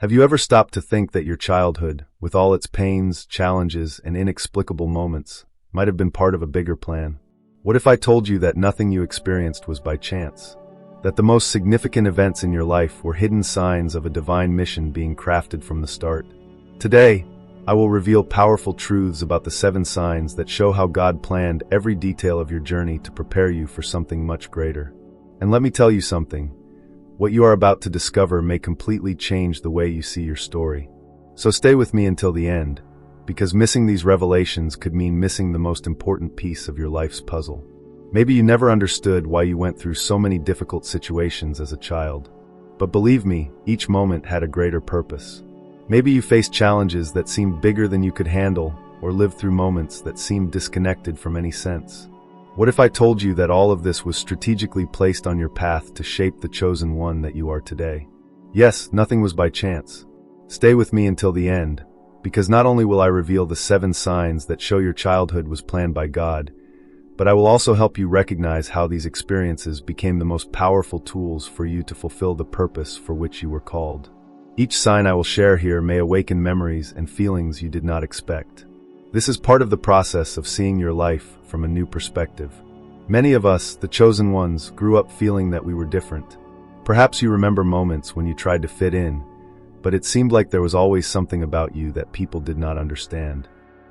Have you ever stopped to think that your childhood, with all its pains, challenges, and inexplicable moments, might have been part of a bigger plan? What if I told you that nothing you experienced was by chance? That the most significant events in your life were hidden signs of a divine mission being crafted from the start? Today, I will reveal powerful truths about the 7 signs that show how God planned every detail of your journey to prepare you for something much greater. And let me tell you something. What you are about to discover may completely change the way you see your story. So stay with me until the end, because missing these revelations could mean missing the most important piece of your life's puzzle. Maybe you never understood why you went through so many difficult situations as a child. But believe me, each moment had a greater purpose. Maybe you faced challenges that seemed bigger than you could handle, or lived through moments that seemed disconnected from any sense. What if I told you that all of this was strategically placed on your path to shape the chosen one that you are today? Yes, nothing was by chance. Stay with me until the end, because not only will I reveal the 7 signs that show your childhood was planned by God, but I will also help you recognize how these experiences became the most powerful tools for you to fulfill the purpose for which you were called. Each sign I will share here may awaken memories and feelings you did not expect. This is part of the process of seeing your life from a new perspective. Many of us, the chosen ones, grew up feeling that we were different. Perhaps you remember moments when you tried to fit in, but it seemed like there was always something about you that people did not understand.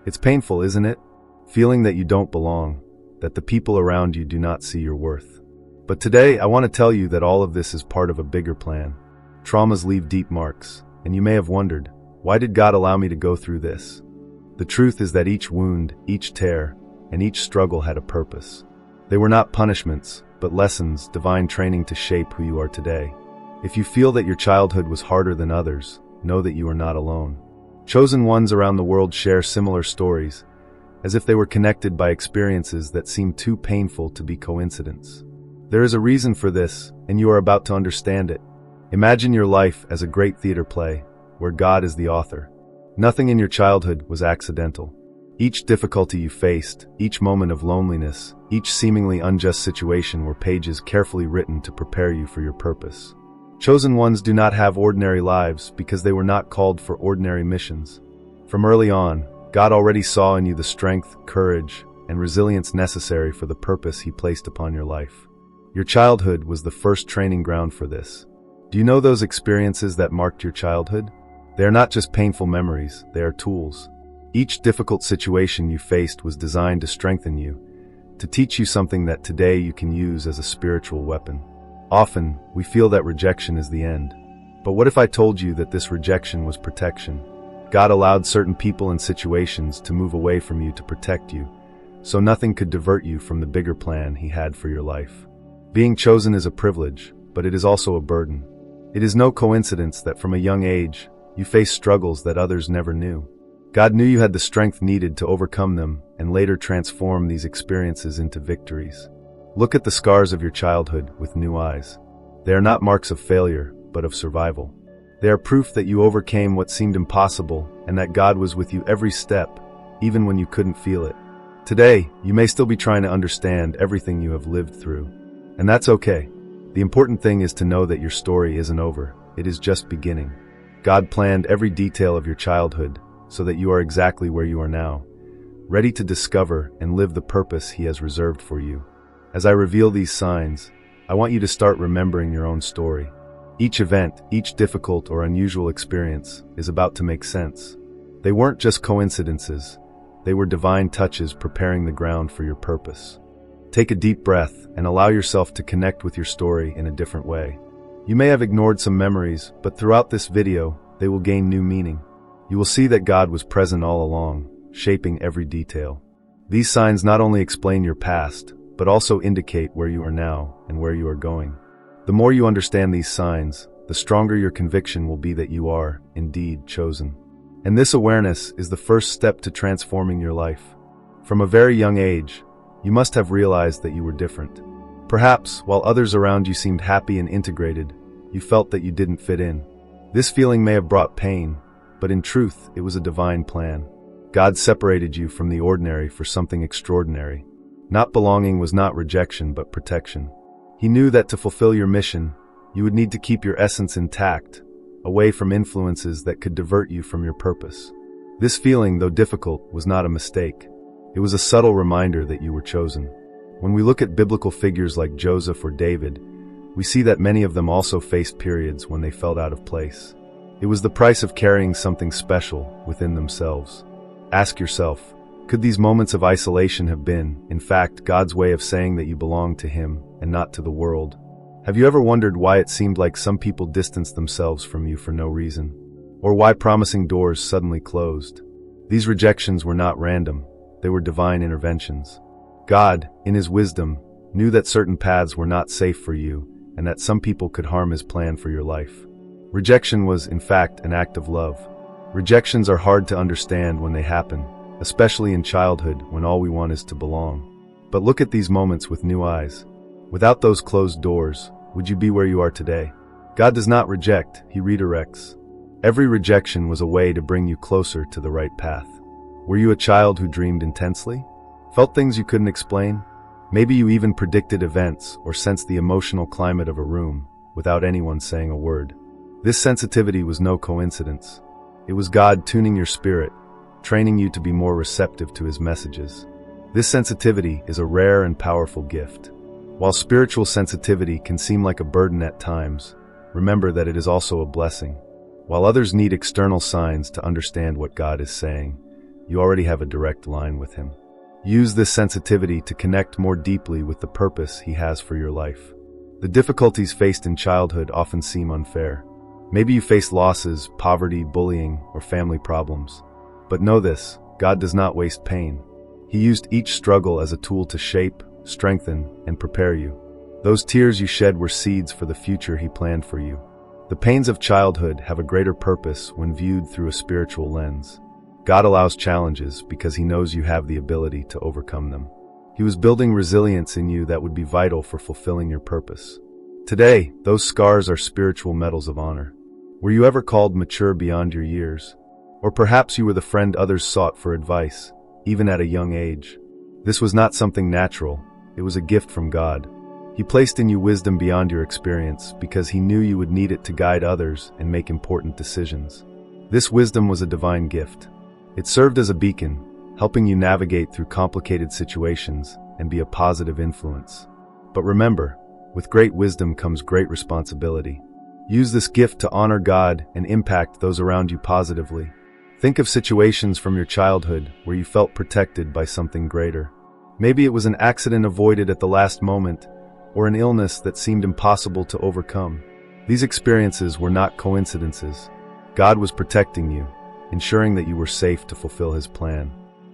It's painful, isn't it? Feeling that you don't belong, that the people around you do not see your worth. But today, I want to tell you that all of this is part of a bigger plan. Traumas leave deep marks, and you may have wondered, why did God allow me to go through this? The truth is that each wound, each tear, and each struggle had a purpose. They were not punishments, but lessons, divine training to shape who you are today. If you feel that your childhood was harder than others, know that you are not alone. Chosen ones around the world share similar stories, as if they were connected by experiences that seem too painful to be coincidence. There is a reason for this, and you are about to understand it. Imagine your life as a great theater play, where God is the author. Nothing in your childhood was accidental. Each difficulty you faced, each moment of loneliness, each seemingly unjust situation were pages carefully written to prepare you for your purpose. Chosen ones do not have ordinary lives because they were not called for ordinary missions. From early on, God already saw in you the strength, courage, and resilience necessary for the purpose He placed upon your life. Your childhood was the first training ground for this. Do you know those experiences that marked your childhood? They are not just painful memories, they are tools. Each difficult situation you faced was designed to strengthen you, to teach you something that today you can use as a spiritual weapon. Often, we feel that rejection is the end. But what if I told you that this rejection was protection? God allowed certain people and situations to move away from you to protect you, so nothing could divert you from the bigger plan He had for your life. Being chosen is a privilege, but it is also a burden. It is no coincidence that from a young age, you faced struggles that others never knew. God knew you had the strength needed to overcome them and later transform these experiences into victories. Look at the scars of your childhood with new eyes. They are not marks of failure, but of survival. They are proof that you overcame what seemed impossible and that God was with you every step, even when you couldn't feel it. Today, you may still be trying to understand everything you have lived through. And that's okay. The important thing is to know that your story isn't over. It is just beginning. God planned every detail of your childhood so that you are exactly where you are now, ready to discover and live the purpose He has reserved for you. As I reveal these signs, I want you to start remembering your own story. Each event, each difficult or unusual experience is about to make sense. They weren't just coincidences. They were divine touches preparing the ground for your purpose. Take a deep breath and allow yourself to connect with your story in a different way. You may have ignored some memories, but throughout this video, they will gain new meaning. You will see that God was present all along, shaping every detail. These signs not only explain your past, but also indicate where you are now and where you are going. The more you understand these signs, the stronger your conviction will be that you are, indeed, chosen. And this awareness is the first step to transforming your life. From a very young age, you must have realized that you were different. Perhaps, while others around you seemed happy and integrated, you felt that you didn't fit in. This feeling may have brought pain, but in truth, it was a divine plan. God separated you from the ordinary for something extraordinary. Not belonging was not rejection, but protection. He knew that to fulfill your mission, you would need to keep your essence intact, away from influences that could divert you from your purpose. This feeling, though difficult, was not a mistake. It was a subtle reminder that you were chosen. When we look at biblical figures like Joseph or David, we see that many of them also faced periods when they felt out of place. It was the price of carrying something special within themselves. Ask yourself, could these moments of isolation have been, in fact, God's way of saying that you belong to Him and not to the world? Have you ever wondered why it seemed like some people distanced themselves from you for no reason? Or why promising doors suddenly closed? These rejections were not random, they were divine interventions. God, in His wisdom, knew that certain paths were not safe for you and that some people could harm His plan for your life. Rejection was, in fact, an act of love. Rejections are hard to understand when they happen, especially in childhood when all we want is to belong. But look at these moments with new eyes. Without those closed doors, would you be where you are today? God does not reject, He redirects. Every rejection was a way to bring you closer to the right path. Were you a child who dreamed intensely? Felt things you couldn't explain? Maybe you even predicted events or sensed the emotional climate of a room without anyone saying a word. This sensitivity was no coincidence. It was God tuning your spirit, training you to be more receptive to His messages. This sensitivity is a rare and powerful gift. While spiritual sensitivity can seem like a burden at times, remember that it is also a blessing. While others need external signs to understand what God is saying, you already have a direct line with Him. Use this sensitivity to connect more deeply with the purpose He has for your life. The difficulties faced in childhood often seem unfair. Maybe you faced losses, poverty, bullying, or family problems. But know this, God does not waste pain. He used each struggle as a tool to shape, strengthen, and prepare you. Those tears you shed were seeds for the future He planned for you. The pains of childhood have a greater purpose when viewed through a spiritual lens. God allows challenges because He knows you have the ability to overcome them. He was building resilience in you that would be vital for fulfilling your purpose. Today, those scars are spiritual medals of honor. Were you ever called mature beyond your years? Or perhaps you were the friend others sought for advice, even at a young age. This was not something natural, it was a gift from God. He placed in you wisdom beyond your experience because He knew you would need it to guide others and make important decisions. This wisdom was a divine gift. It served as a beacon, helping you navigate through complicated situations and be a positive influence. But remember, with great wisdom comes great responsibility. Use this gift to honor God and impact those around you positively. Think of situations from your childhood where you felt protected by something greater. Maybe it was an accident avoided at the last moment, or an illness that seemed impossible to overcome. These experiences were not coincidences. God was protecting you, ensuring that you were safe to fulfill His plan.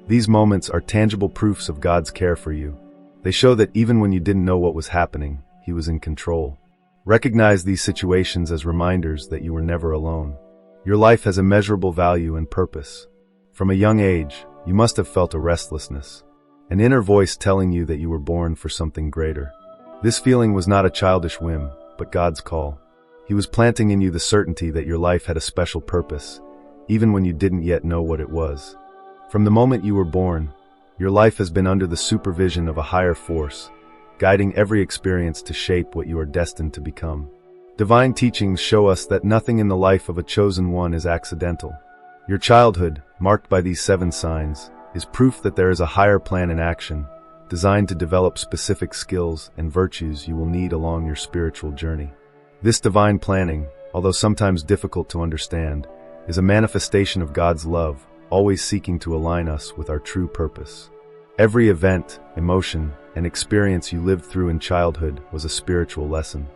These moments are tangible proofs of God's care for you. They show that even when you didn't know what was happening, He was in control. Recognize these situations as reminders that you were never alone. Your life has immeasurable value and purpose. From a young age, you must have felt a restlessness, an inner voice telling you that you were born for something greater. This feeling was not a childish whim, but God's call. He was planting in you the certainty that your life had a special purpose, even when you didn't yet know what it was. From the moment you were born, your life has been under the supervision of a higher force, guiding every experience to shape what you are destined to become. Divine teachings show us that nothing in the life of a chosen one is accidental. Your childhood, marked by these 7 signs, is proof that there is a higher plan in action, designed to develop specific skills and virtues you will need along your spiritual journey. This divine planning, although sometimes difficult to understand, is a manifestation of God's love, always seeking to align us with our true purpose. Every event, emotion, and experience you lived through in childhood was a spiritual lesson.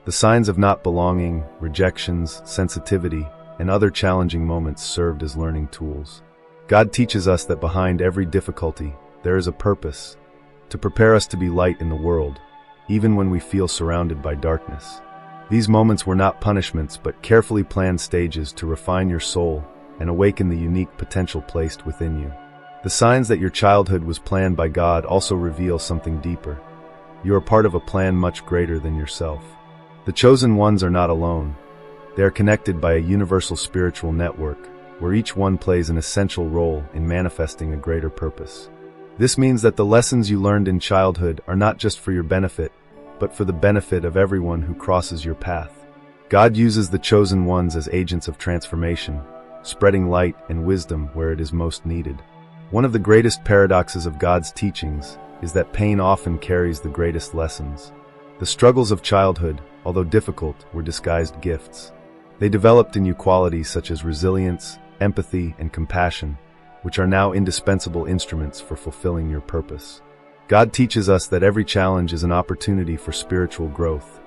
The signs of not belonging, rejections, sensitivity, and other challenging moments served as learning tools. God teaches us that behind every difficulty, there is a purpose, to prepare us to be light in the world, even when we feel surrounded by darkness. These moments were not punishments, but carefully planned stages to refine your soul and awaken the unique potential placed within you. The signs that your childhood was planned by God also reveal something deeper. You are part of a plan much greater than yourself. The chosen ones are not alone. They are connected by a universal spiritual network, where each one plays an essential role in manifesting a greater purpose. This means that the lessons you learned in childhood are not just for your benefit, but for the benefit of everyone who crosses your path. God uses the chosen ones as agents of transformation, spreading light and wisdom where it is most needed. One of the greatest paradoxes of God's teachings is that pain often carries the greatest lessons. The struggles of childhood, although difficult, were disguised gifts. They developed in you qualities such as resilience, empathy, and compassion, which are now indispensable instruments for fulfilling your purpose. God teaches us that every challenge is an opportunity for spiritual growth,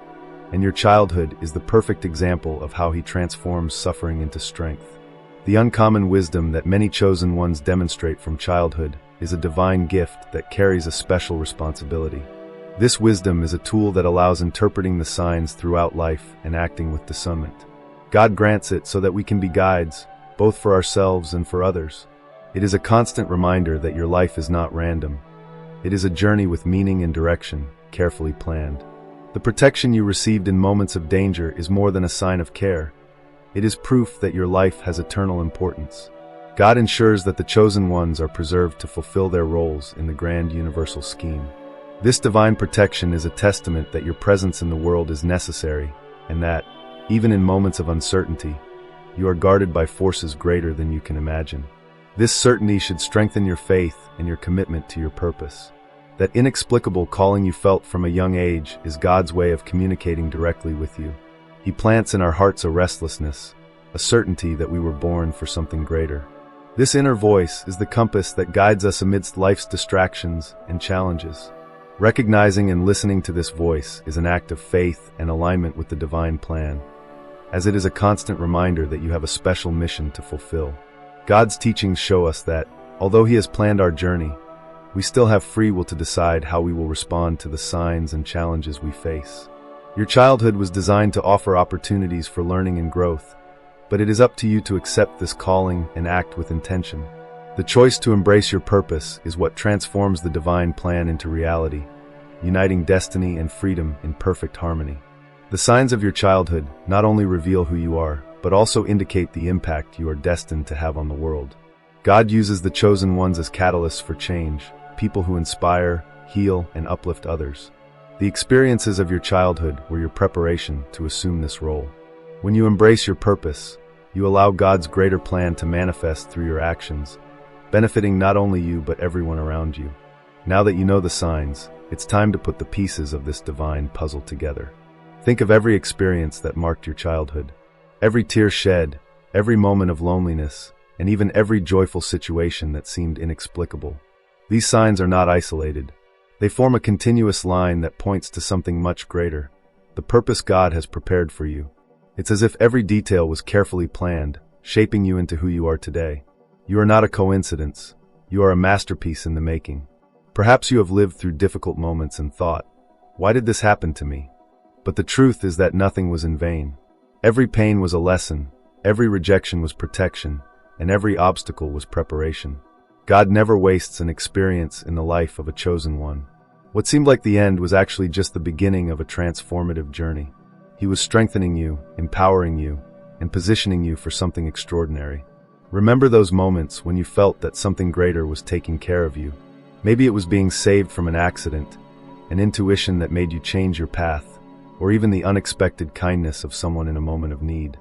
and your childhood is the perfect example of how He transforms suffering into strength. The uncommon wisdom that many chosen ones demonstrate from childhood is a divine gift that carries a special responsibility. This wisdom is a tool that allows interpreting the signs throughout life and acting with discernment. God grants it so that we can be guides, both for ourselves and for others. It is a constant reminder that your life is not random. It is a journey with meaning and direction, carefully planned. The protection you received in moments of danger is more than a sign of care. It is proof that your life has eternal importance. God ensures that the chosen ones are preserved to fulfill their roles in the grand universal scheme. This divine protection is a testament that your presence in the world is necessary, and that, even in moments of uncertainty, you are guarded by forces greater than you can imagine. This certainty should strengthen your faith and your commitment to your purpose. That inexplicable calling you felt from a young age is God's way of communicating directly with you. He plants in our hearts a restlessness, a certainty that we were born for something greater. This inner voice is the compass that guides us amidst life's distractions and challenges. Recognizing and listening to this voice is an act of faith and alignment with the divine plan, as it is a constant reminder that you have a special mission to fulfill. God's teachings show us that, although He has planned our journey, we still have free will to decide how we will respond to the signs and challenges we face. Your childhood was designed to offer opportunities for learning and growth, but it is up to you to accept this calling and act with intention. The choice to embrace your purpose is what transforms the divine plan into reality, uniting destiny and freedom in perfect harmony. The signs of your childhood not only reveal who you are, but also indicate the impact you are destined to have on the world. God uses the chosen ones as catalysts for change, people who inspire, heal, and uplift others. The experiences of your childhood were your preparation to assume this role. When you embrace your purpose, you allow God's greater plan to manifest through your actions, benefiting not only you but everyone around you. Now that you know the signs, it's time to put the pieces of this divine puzzle together. Think of every experience that marked your childhood. Every tear shed, every moment of loneliness, and even every joyful situation that seemed inexplicable. These signs are not isolated. They form a continuous line that points to something much greater, the purpose God has prepared for you. It's as if every detail was carefully planned, shaping you into who you are today. You are not a coincidence. You are a masterpiece in the making. Perhaps you have lived through difficult moments and thought, "Why did this happen to me?" But the truth is that nothing was in vain. Every pain was a lesson, every rejection was protection, and every obstacle was preparation. God never wastes an experience in the life of a chosen one. What seemed like the end was actually just the beginning of a transformative journey. He was strengthening you, empowering you, and positioning you for something extraordinary. Remember those moments when you felt that something greater was taking care of you. Maybe it was being saved from an accident, an intuition that made you change your path, or even the unexpected kindness of someone in a moment of need.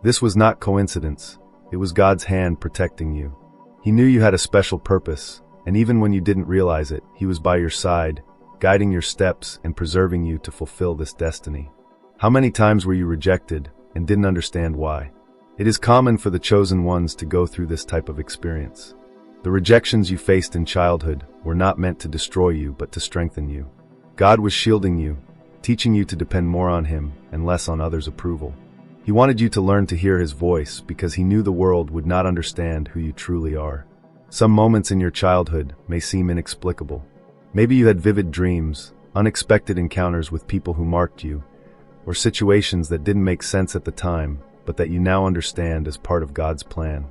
This was not coincidence. It was God's hand protecting you. He knew you had a special purpose, and even when you didn't realize it, He was by your side, guiding your steps and preserving you to fulfill this destiny. How many times were you rejected and didn't understand why? It is common for the chosen ones to go through this type of experience. The rejections you faced in childhood were not meant to destroy you, but to strengthen you. God was shielding you, teaching you to depend more on Him and less on others' approval. He wanted you to learn to hear His voice because He knew the world would not understand who you truly are. Some moments in your childhood may seem inexplicable. Maybe you had vivid dreams, unexpected encounters with people who marked you, or situations that didn't make sense at the time, but that you now understand as part of God's plan.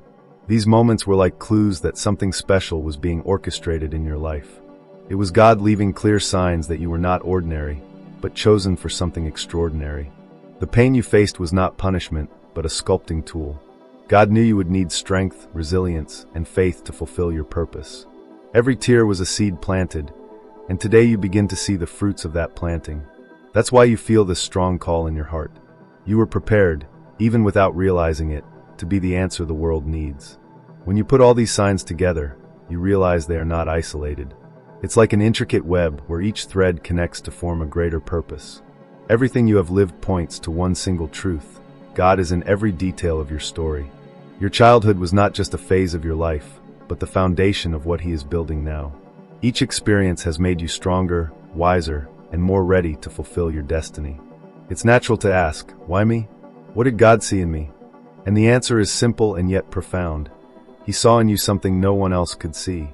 These moments were like clues that something special was being orchestrated in your life. It was God leaving clear signs that you were not ordinary, but chosen for something extraordinary. The pain you faced was not punishment, but a sculpting tool. God knew you would need strength, resilience, and faith to fulfill your purpose. Every tear was a seed planted, and today you begin to see the fruits of that planting. That's why you feel this strong call in your heart. You were prepared, even without realizing it, to be the answer the world needs. When you put all these signs together, you realize they are not isolated. It's like an intricate web where each thread connects to form a greater purpose. Everything you have lived points to one single truth: God is in every detail of your story. Your childhood was not just a phase of your life, but the foundation of what He is building now. Each experience has made you stronger, wiser, and more ready to fulfill your destiny. It's natural to ask, why me? What did God see in me? And the answer is simple and yet profound. He saw in you something no one else could see.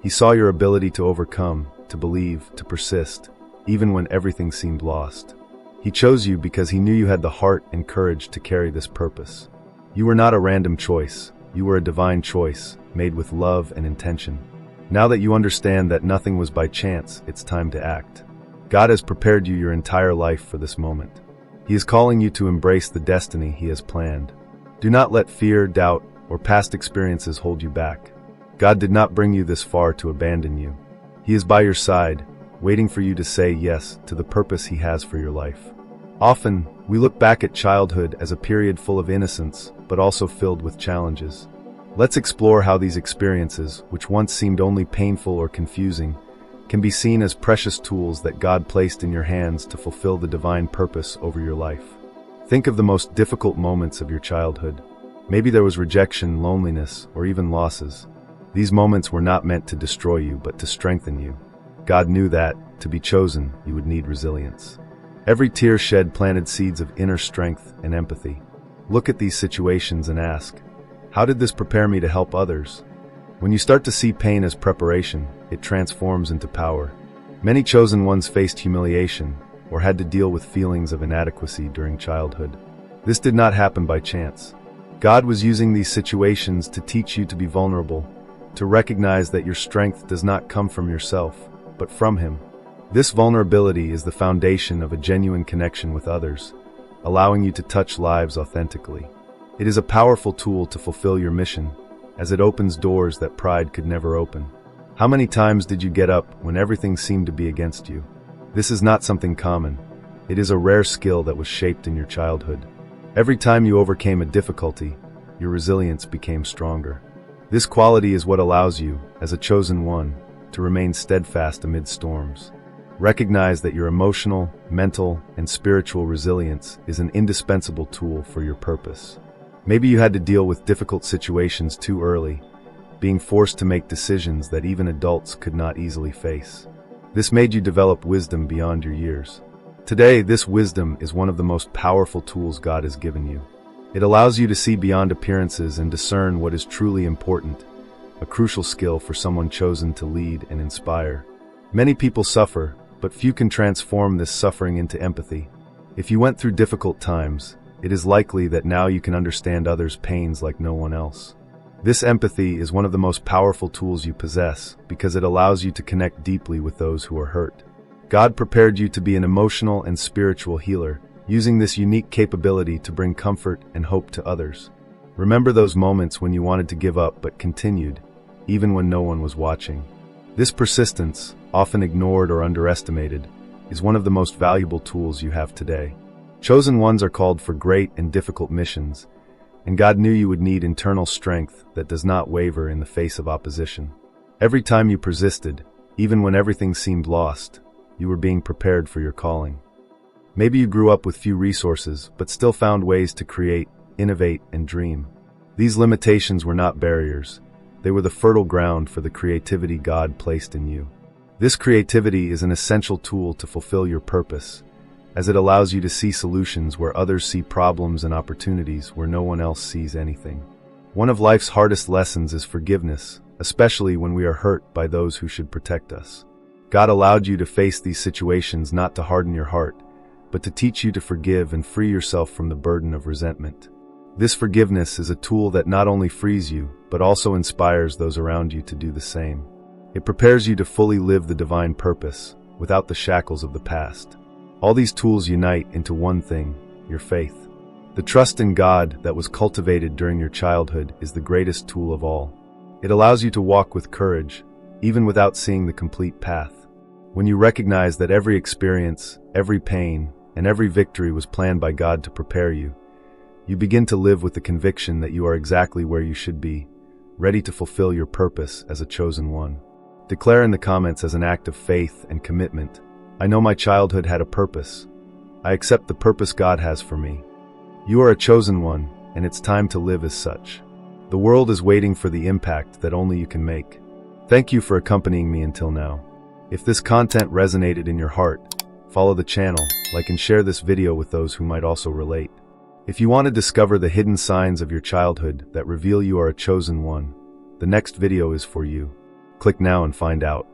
He saw your ability to overcome, to believe, to persist, even when everything seemed lost. He chose you because He knew you had the heart and courage to carry this purpose. You were not a random choice. You were a divine choice, made with love and intention. Now that you understand that nothing was by chance, it's time to act. God has prepared you your entire life for this moment. He is calling you to embrace the destiny He has planned. Do not let fear, doubt, or past experiences hold you back. God did not bring you this far to abandon you. He is by your side, waiting for you to say yes to the purpose He has for your life. Often, we look back at childhood as a period full of innocence, but also filled with challenges. Let's explore how these experiences, which once seemed only painful or confusing, can be seen as precious tools that God placed in your hands to fulfill the divine purpose over your life. Think of the most difficult moments of your childhood. Maybe there was rejection, loneliness, or even losses. These moments were not meant to destroy you, but to strengthen you. God knew that, to be chosen, you would need resilience. Every tear shed planted seeds of inner strength and empathy. Look at these situations and ask, how did this prepare me to help others? When you start to see pain as preparation, it transforms into power. Many chosen ones faced humiliation or had to deal with feelings of inadequacy during childhood. This did not happen by chance. God was using these situations to teach you to be vulnerable, to recognize that your strength does not come from yourself, but from Him. This vulnerability is the foundation of a genuine connection with others, allowing you to touch lives authentically. It is a powerful tool to fulfill your mission, as it opens doors that pride could never open. How many times did you get up when everything seemed to be against you? This is not something common. It is a rare skill that was shaped in your childhood. Every time you overcame a difficulty, your resilience became stronger. This quality is what allows you, as a chosen one, to remain steadfast amid storms. Recognize that your emotional, mental, and spiritual resilience is an indispensable tool for your purpose. Maybe you had to deal with difficult situations too early, being forced to make decisions that even adults could not easily face. This made you develop wisdom beyond your years. Today, this wisdom is one of the most powerful tools God has given you. It allows you to see beyond appearances and discern what is truly important, a crucial skill for someone chosen to lead and inspire. Many people suffer, but few can transform this suffering into empathy. If you went through difficult times, it is likely that now you can understand others' pains like no one else. This empathy is one of the most powerful tools you possess because it allows you to connect deeply with those who are hurt. God prepared you to be an emotional and spiritual healer, using this unique capability to bring comfort and hope to others. Remember those moments when you wanted to give up but continued, even when no one was watching. This persistence, often ignored or underestimated, is one of the most valuable tools you have today. Chosen ones are called for great and difficult missions, and God knew you would need internal strength that does not waver in the face of opposition. Every time you persisted, even when everything seemed lost, you were being prepared for your calling. Maybe you grew up with few resources, but still found ways to create, innovate, and dream. These limitations were not barriers. They were the fertile ground for the creativity God placed in you. This creativity is an essential tool to fulfill your purpose, as it allows you to see solutions where others see problems and opportunities where no one else sees anything. One of life's hardest lessons is forgiveness, especially when we are hurt by those who should protect us. God allowed you to face these situations not to harden your heart, but to teach you to forgive and free yourself from the burden of resentment. This forgiveness is a tool that not only frees you, but also inspires those around you to do the same. It prepares you to fully live the divine purpose, without the shackles of the past. All these tools unite into one thing, your faith. The trust in God that was cultivated during your childhood is the greatest tool of all. It allows you to walk with courage, even without seeing the complete path. When you recognize that every experience, every pain, and every victory was planned by God to prepare you. You begin to live with the conviction that you are exactly where you should be, ready to fulfill your purpose as a chosen one. Declare in the comments as an act of faith and commitment, "I know my childhood had a purpose. I accept the purpose God has for me." You are a chosen one, and it's time to live as such. The world is waiting for the impact that only you can make. Thank you for accompanying me until now. If this content resonated in your heart, follow the channel, like and share this video with those who might also relate. If you want to discover the hidden signs of your childhood that reveal you are a chosen one, the next video is for you. Click now and find out.